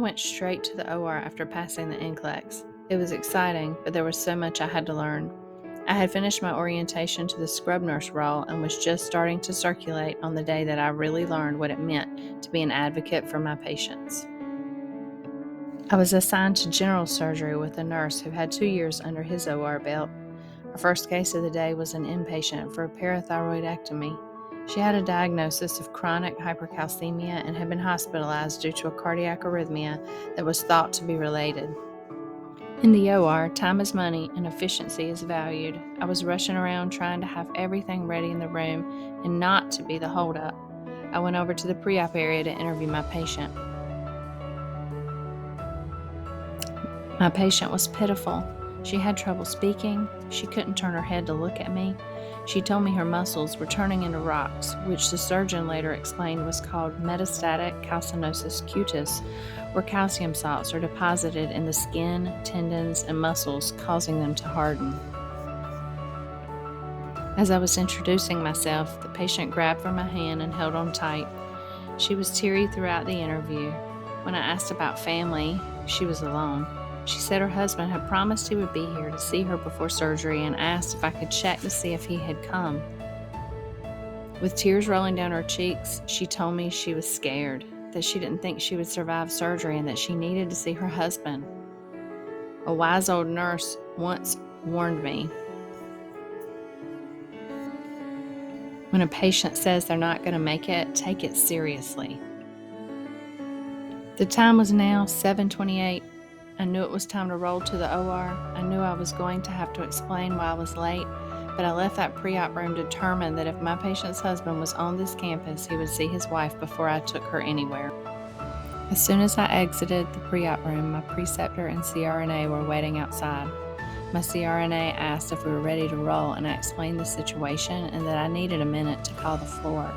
went straight to the OR after passing the NCLEX. It was exciting, but there was so much I had to learn. I had finished my orientation to the scrub nurse role and was just starting to circulate on the day that I really learned what it meant to be an advocate for my patients. I was assigned to general surgery with a nurse who had 2 years under his OR belt. Our first case of the day was an inpatient for a parathyroidectomy. She had a diagnosis of chronic hypercalcemia and had been hospitalized due to a cardiac arrhythmia that was thought to be related. In the OR, time is money and efficiency is valued. I was rushing around trying to have everything ready in the room and not to be the holdup. I went over to the pre-op area to interview my patient. My patient was pitiful. She had trouble speaking. She couldn't turn her head to look at me. She told me her muscles were turning into rocks, which the surgeon later explained was called metastatic calcinosis cutis, where calcium salts are deposited in the skin, tendons, and muscles, causing them to harden. As I was introducing myself, the patient grabbed for my hand and held on tight. She was teary throughout the interview. When I asked about family, she was alone. She said her husband had promised he would be here to see her before surgery and asked if I could check to see if he had come. With tears rolling down her cheeks, she told me she was scared, that she didn't think she would survive surgery and that she needed to see her husband. A wise old nurse once warned me, when a patient says they're not going to make it, take it seriously. The time was now 7:28. I knew it was time to roll to the OR. I knew I was going to have to explain why I was late, but I left that pre-op room determined that if my patient's husband was on this campus, he would see his wife before I took her anywhere. As soon as I exited the pre-op room, my preceptor and CRNA were waiting outside. My CRNA asked if we were ready to roll, and I explained the situation and that I needed a minute to call the floor.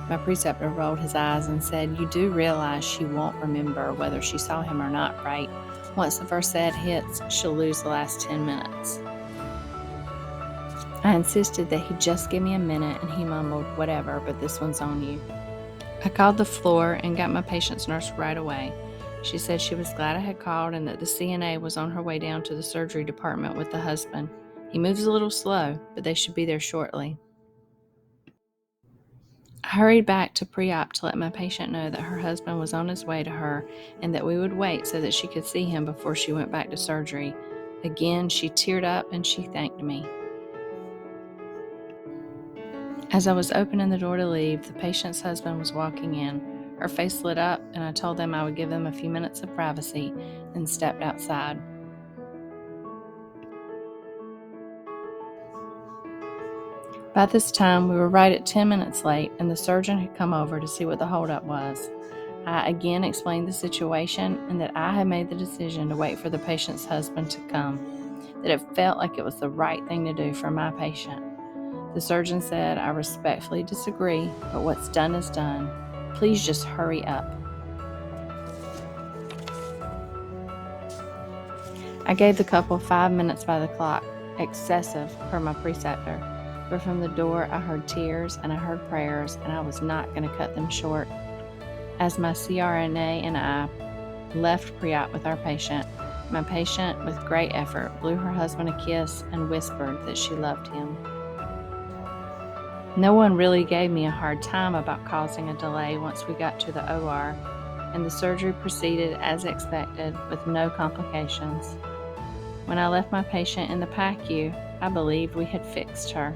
My preceptor rolled his eyes and said, "You do realize she won't remember whether she saw him or not, right? Once the first ed hits, she'll lose the last 10 minutes. I insisted that he just give me a minute, and he mumbled, "Whatever, but this one's on you." I called the floor and got my patient's nurse right away. She said she was glad I had called and that the CNA was on her way down to the surgery department with the husband. He moves a little slow, but they should be there shortly. I hurried back to pre-op to let my patient know that her husband was on his way to her and that we would wait so that she could see him before she went back to surgery. Again, she teared up and she thanked me. As I was opening the door to leave, the patient's husband was walking in. Her face lit up, and I told them I would give them a few minutes of privacy, then stepped outside. By this time, we were right at 10 minutes late, and the surgeon had come over to see what the holdup was. I again explained the situation and that I had made the decision to wait for the patient's husband to come, that it felt like it was the right thing to do for my patient. The surgeon said, "I respectfully disagree, but what's done is done. Please just hurry up." I gave the couple 5 minutes by the clock, excessive per my preceptor, but from the door I heard tears and I heard prayers, and I was not going to cut them short. As my CRNA and I left pre-op with our patient, my patient, with great effort, blew her husband a kiss and whispered that she loved him. No one really gave me a hard time about causing a delay once we got to the OR, and the surgery proceeded as expected with no complications. When I left my patient in the PACU, I believed we had fixed her.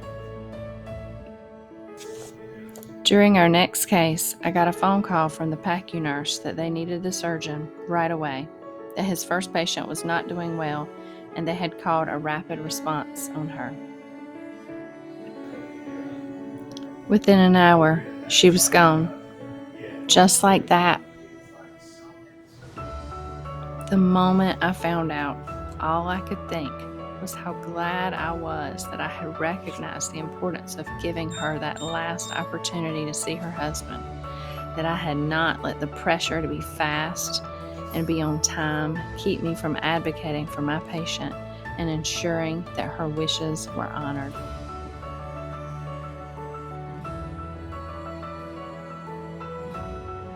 During our next case, I got a phone call from the PACU nurse that they needed the surgeon right away, that his first patient was not doing well, and they had called a rapid response on her. Within an hour, she was gone. Just like that. The moment I found out, all I could think was how glad I was that I had recognized the importance of giving her that last opportunity to see her husband, that I had not let the pressure to be fast and be on time keep me from advocating for my patient and ensuring that her wishes were honored.